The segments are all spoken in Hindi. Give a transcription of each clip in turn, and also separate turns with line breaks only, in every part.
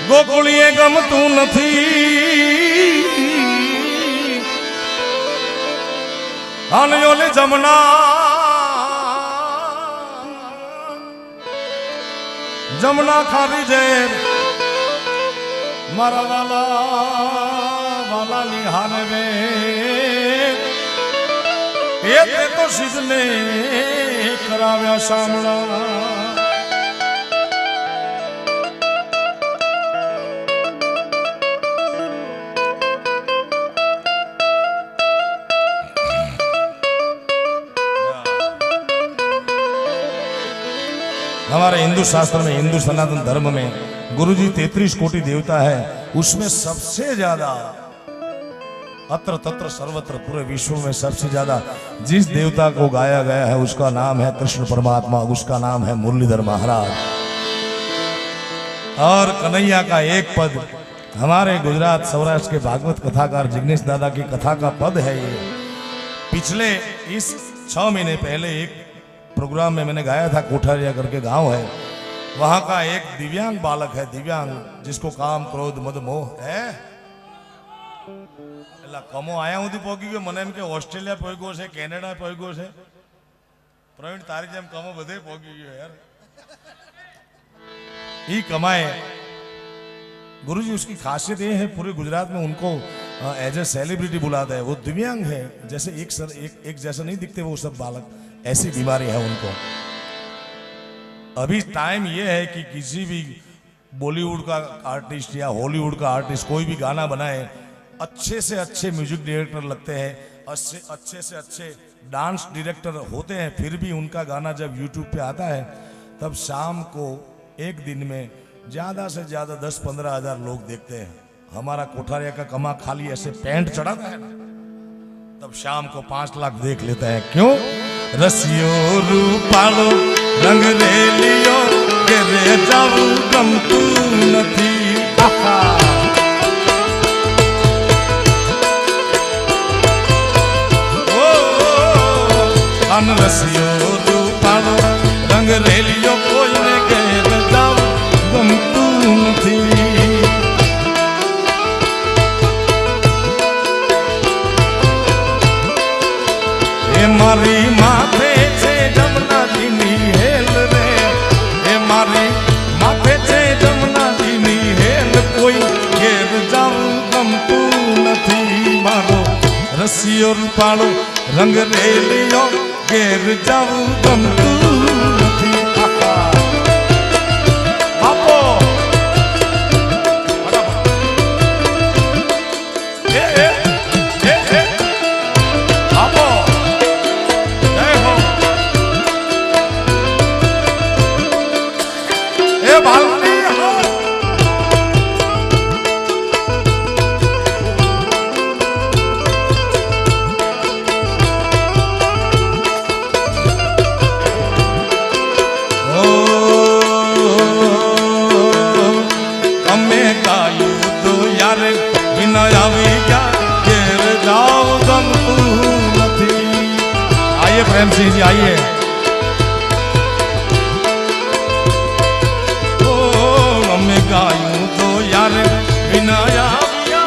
ગોકુળીએ ગમતું નથી અને ઓલી જમના ખારી છે મારા વાલા નિહારે રે એ તો સિદ્ધને કરાવ્યા સામણા हमारे हिंदू शास्त्र में, हिंदू सनातन धर्म में गुरुजी 33 कोटि देवता है, उसमें सबसे ज्यादा अत्र तत्र सर्वत्र पूरे विश्व में सबसे ज्यादा जिस देवता को गाया गया है उसका नाम है कृष्ण परमात्मा, उसका नाम है मुरलीधर महाराज। और कन्हैया का एक पद हमारे गुजरात सौराष्ट्र के भागवत कथाकार जिग्नेश दादा की कथा का पद है ये। पिछले इस 6 महीने पहले एक प्रोग्राम में मैंने गाया था, कोठारिया करके गांव है, वहां का एक दिव्यांग बालक है, दिव्यांग जिसको काम क्रोध मद मोह है। कमो आया हूँ पोगी गयो मने एम के ऑस्ट्रेलिया पोग्यो छे, कैनेडा पोग्यो छे। प्रवीण तारी जेम कमो बधे पोगी गयो यार। ई कमाए गुरुजी, उसकी खासियत ये है पूरे गुजरात में उनको एज ए सेलिब्रिटी बुलाता है। वो दिव्यांग है, जैसे एक जैसा नहीं दिखते वो सब बालक, ऐसी बीमारी है उनको। अभी टाइम ये है कि किसी भी बॉलीवुड का आर्टिस्ट या हॉलीवुड का आर्टिस्ट कोई भी गाना बनाए, अच्छे से अच्छे म्यूजिक डायरेक्टर लगते हैं, अच्छे से अच्छे डांस डायरेक्टर होते हैं, फिर भी उनका गाना जब यूट्यूब पे आता है तब शाम को एक दिन में ज़्यादा से ज़्यादा 10-15 हज़ार लोग देखते हैं। हमारा कोठारिया का कमा खाली ऐसे पैंट चढ़ाता है ना, तब शाम को 5 लाख देख लेता है। क्यों? रसियो रूपालो रंग रेलियो के रे जाऊ गमतू नथी। अन रसियो रूपालो रंग रेलियो कोई ने घेर जाऊ गमतू नथी। मारी माथे छे जमुना जीनी हेल रे, ए मारी माथे छे जमुना जीनी हेल, कोई घेर जाऊं गमतू नथी। मारो रसियो रूपालो रंग रेलियो घेर जाऊं गमतू नथी। आपो प्रेम सिंह जी आइए। ओ हमें गायूं तो यार बिना आविया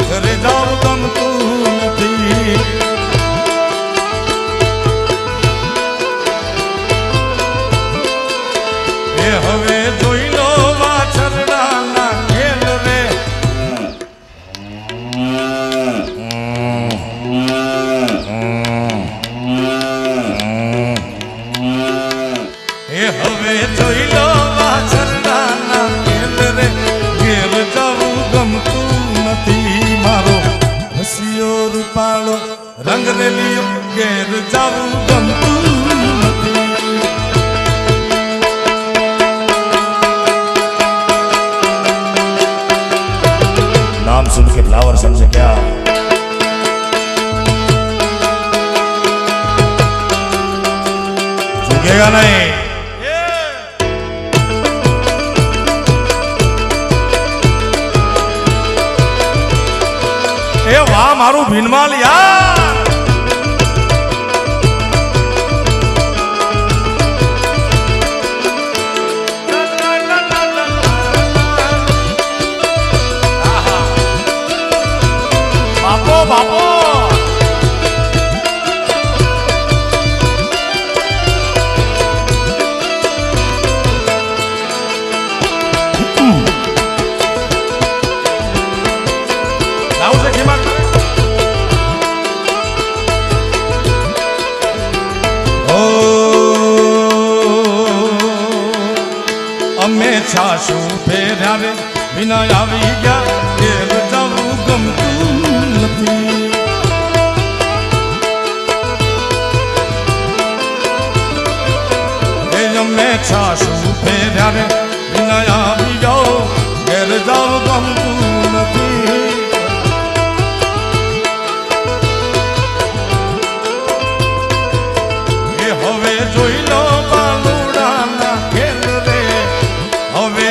घरे जाओ गमतू नथी। ए हवे जोई लो वाछरड़ा ना खेल रे। हवे जोई लो वाछरड़ा ना खेल रे, घेर जाऊं गमतू नथी। मारो रसियो रूपालो रंग रेलियो घेर जाऊं गमतू नथी। नाम सुन के फ्लावर समझे क्या? झुकेगा नहीं। ए वाह मारू भीनमाल यार। અમે છાશું ફેર્યા રે વિના આવી ગયા ઘેર જવું ગમતું નથી. અમે છાશું ફેર્યા રે વિના આવી જાઓ ઘેર જવું ગમતું નથી. એ હવે જોઈ લો બાલુડાના ખેલ રે, હવે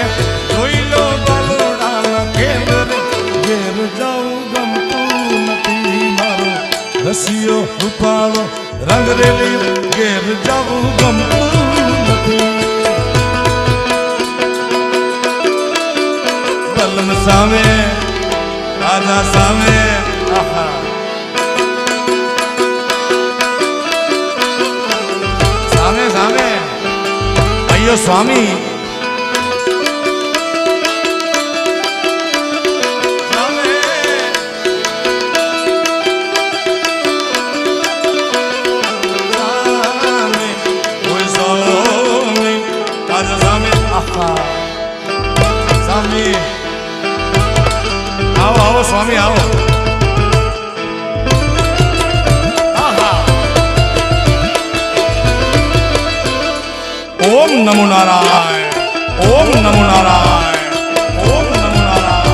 જોઈ લો બાલુડાના ખેલ રે, ઘેર જવું ગમતું નથી. મારો રસિયો રૂપાળો રંગ રેલી ઘેર જવું ગમતું નથી. બલમ સામે રાજા સામે આહા સામે સામે અయ్యో સ્વામી સ્વામી આવો આવો સ્વામી આવો. ઓમ નમો નારાયણ, ઓમ નમો નારાયણ, ઓમ નમો નારાયણ,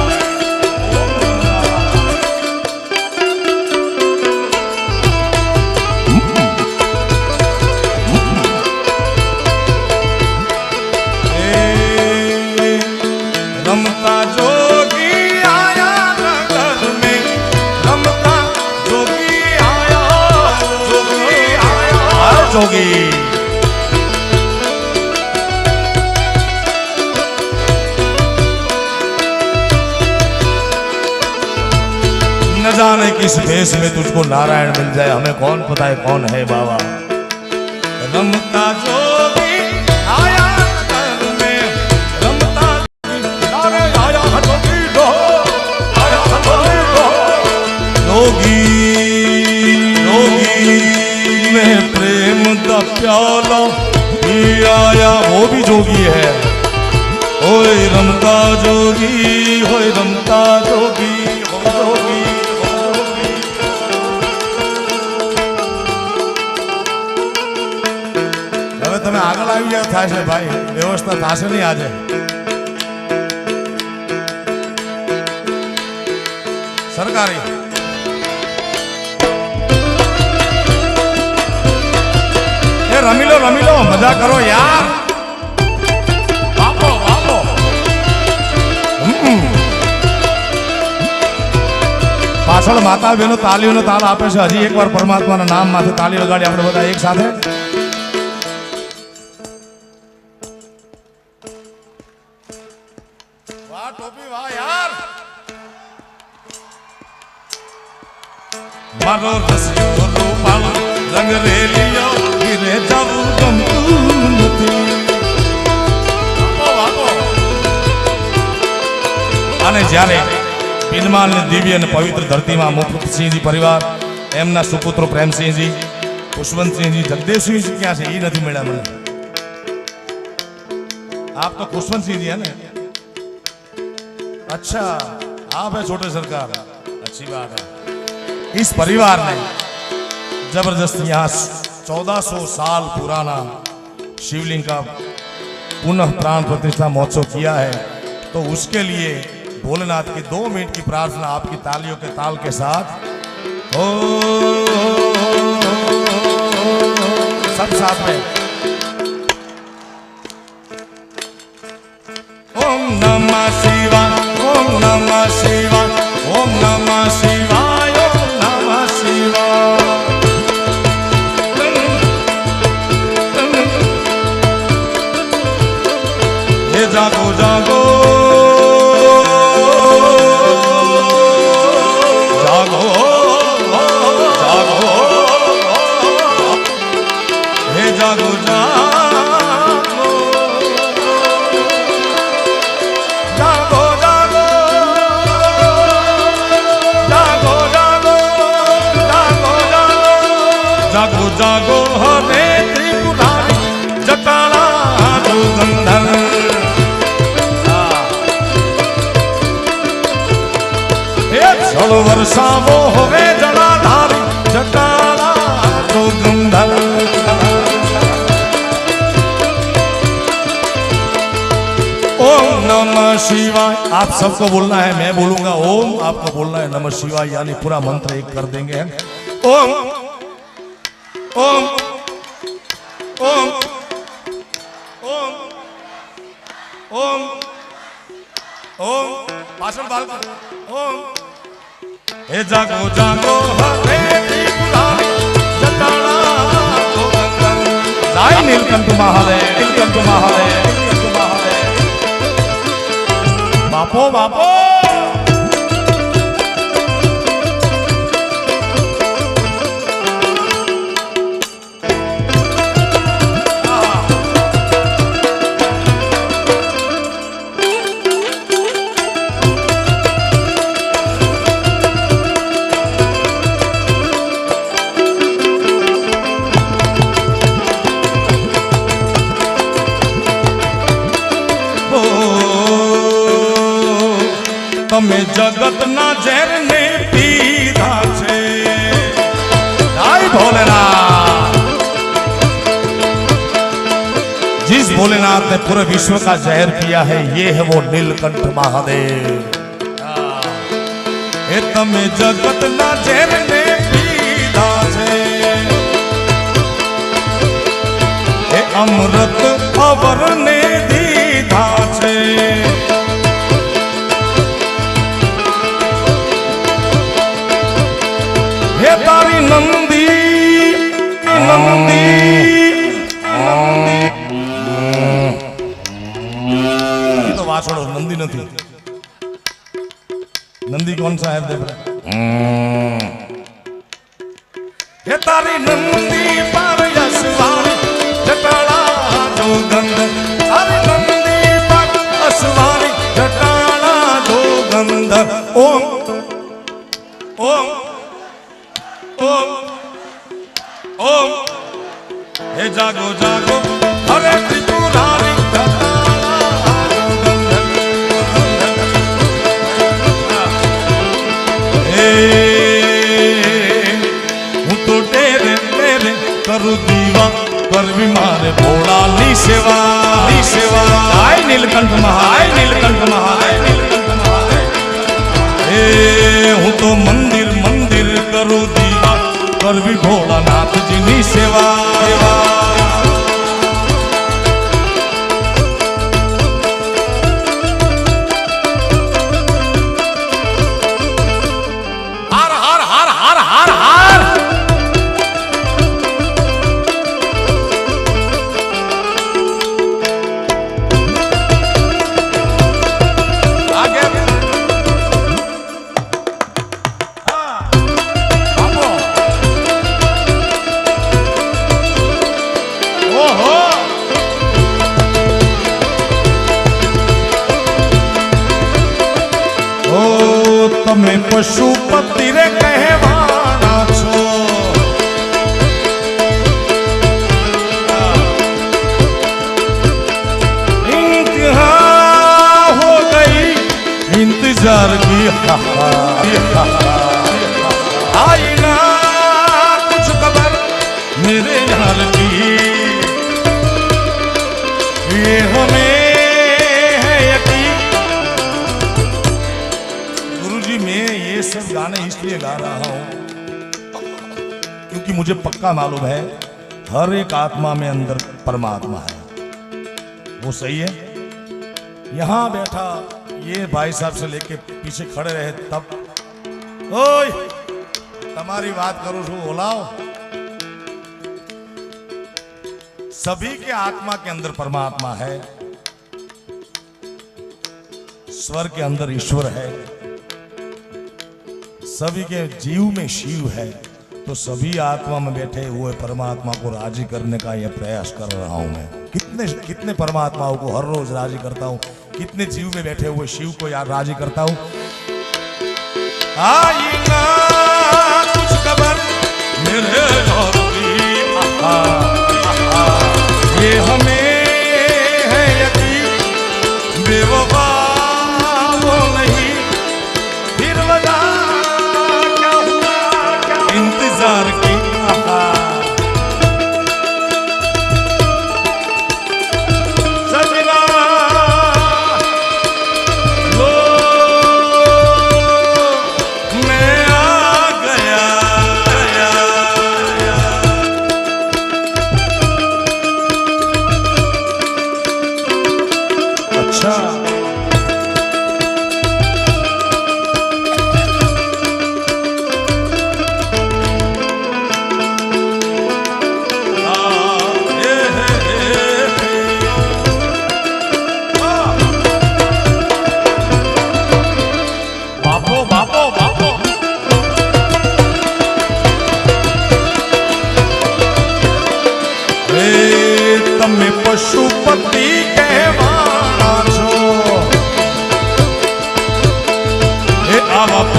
ઓમ નમો નારાયણ. રમતા જોગી આયા નગર में, રમતા જોગી આયા જોગી. न जाने किस भेष में तुझको नारायण मिल जाए, हमें कौन पता है कौन है बाबा. रमता जोगी आया नगर में, रमता नारे आया जोगी दो, आया जोगी दो. जोगी जोगी में प्रेम का प्याला भी आया, वो भी जोगी है. ओए रमता जोगी, ओए रमता जोगी, ओ जोगी. તમે આગળ આવી જાવ થશે ભાઈ, વ્યવસ્થા થશે નહીં આજે. સરકારી એ રમી લો મજા કરો યાર. બાપો બાપો પાછળ માતા બહેનો તાલીઓનો તાલ આપે છે. હજી એકવાર પરમાત્માના નામ માંથી તાલી વગાડી આપણે બધા એક સાથે. વાહ ટોપી વાહ યાર. મારો રસિયો રૂપાળો રંગ રેલિયો ઘીરે જવું ગમતું નથી. અને જ્યારે બિનમાલ દિવ્ય અને પવિત્ર ધરતીમાં મુકુટસિંહજી પરિવાર, એમના સુપુત્રો પ્રેમસિંહજી, ખુશવંતસિંહજી, જગદેવસિંહજી ક્યાં છે એ નથી મળ્યા મને. આપ તો ખુશવંતસિંહજી है ना? अच्छा आप है छोटे सरकार, अच्छी बात है. इस परिवार ने जबरदस्त यहाँ 1400 साल पुराना शिवलिंग का पुनः प्राण प्रतिष्ठा महोत्सव किया है. तो उसके लिए भोलेनाथ की 2 मिनट की प्रार्थना आपकी तालियों के ताल के साथ. ओ सब साथ में ओम नमः शिवाय, ओम नमः शिवाय, ओम नमः शिवाय, ओम नमः शिवाय. हे जागो जागो जागो जागो, हे जागो जागो जागो जागो जागो जागो जागो जागो जागो हरे त्रिपुरारी जटाला गंधर. जल वर्षावो होवे जलाधारी जटाला जोगंधर। ओम नमः शिवाय। आप सबको बोलना है, मैं बोलूंगा ओम, आपको बोलना है नमः शिवाय, यानी पूरा मंत्र एक कर देंगे। ओम ओम ओम ओम ओम ओम भाषण बाल ओम। हे जागो जागो हरे त्रिपुरारी जटाला जोगंधर। जय नीलकंठ महादेव, नीलकंठ महादेव, नीलकंठ महादेव। बापो बापो तमे जगत ना ઝેર ને પીધા છે। जय भोलेनाथ। जिस भोलेनाथ ने पूरे विश्व का जहर पिया है, ये है वो नीलकंठ महादेव। ए तमे जगत ना ઝેર ને પીધા છે, ए अमृत अवर ने दीधा છે। हे तारी नंदी नंदी नंदी तो वासड़ो नंदी नहीं। नंदी कौन सा है देख रहे? हे तारी नंदी पर यशवाणी जटाला जोगंधर। अरे नंदी पर यशवाणी जटाला जोगंधर। ओम ओम ओम ओम। हे जागो जागो हरे त्रिपुरारी जटाला जोगंधर। हूँ तो तेरे तेरे करू दीवा कर भी मारे भोला नी सेवा, नी सेवा। आय नीलकंठ महादेव, नीलकंठ महादेव, नीलकंठ महादेव। हूँ तो मंदिर मंदिर करू दीवा कर भी भोलानाथ जी नी सेवा। हर हर हर हर हर हर। आगे તમે પશુપતિ રે કહેવાના છો। इंतहा हो गई इंतजार की आई ना कुछ खबर मेरे हाल की। ये हमें सब गाने इसलिए गा रहा हूं क्योंकि मुझे पक्का मालूम है हर एक आत्मा में अंदर परमात्मा है। वो सही है। यहां बैठा ये भाई साहब से लेके पीछे खड़े रहे तब ओए तुम्हारी बात करो छू बोलाओ। सभी के आत्मा के अंदर परमात्मा है, स्वर के अंदर ईश्वर है, सभी के जीव में शिव है। तो सभी आत्मा में बैठे हुए परमात्मा को राजी करने का यह प्रयास कर रहा हूं मैं। कितने कितने परमात्माओं को हर रोज राजी करता हूं, कितने जीव में बैठे हुए शिव को यार राजी करता हूं। आई ना कुछ खबर मेरे ये हमें है यकीन बेवफा वो नहीं फिर वजह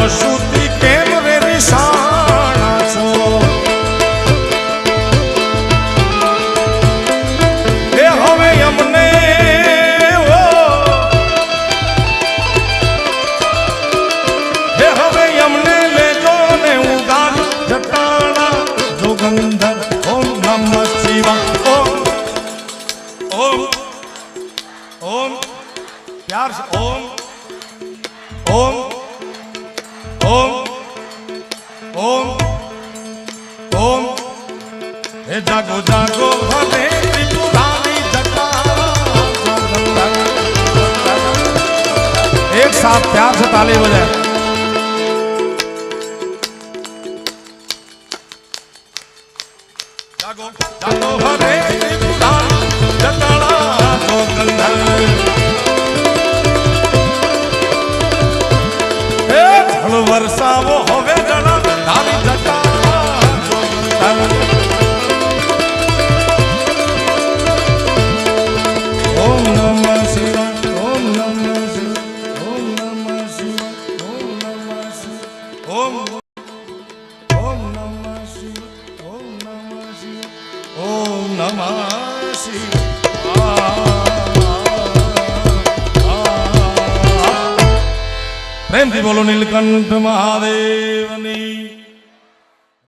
વસુતી કેમ રે વિસાણા છો એ હવે અમને અમને લેજો ને ઉગાર જટાણા જોગંધર ઓમ નમઃ શિવાય ઓમ ઓમ प्यार से ओम ओम ओम ओम ओम हे जागो जागो भले त्रिपुरारी जटा एक साथ प्यार से ताली बजाए जागो जागो भले त्रिपुरारी जटाड़ा जोगंधर વરસાવો હવે જણા ધારી જટા ઓમ નમઃ શિવાય ઓમ નમઃ શિવાય ઓમ નમઃ શિવાય ઓમ નમઃ શિવાય ઓમ ઓમ નમઃ શિવાય ઓમ નમઃ શિવાય ઓમ નમઃ શિવાય પ્રેમથી બોલો નીલકંઠ મહાદેવની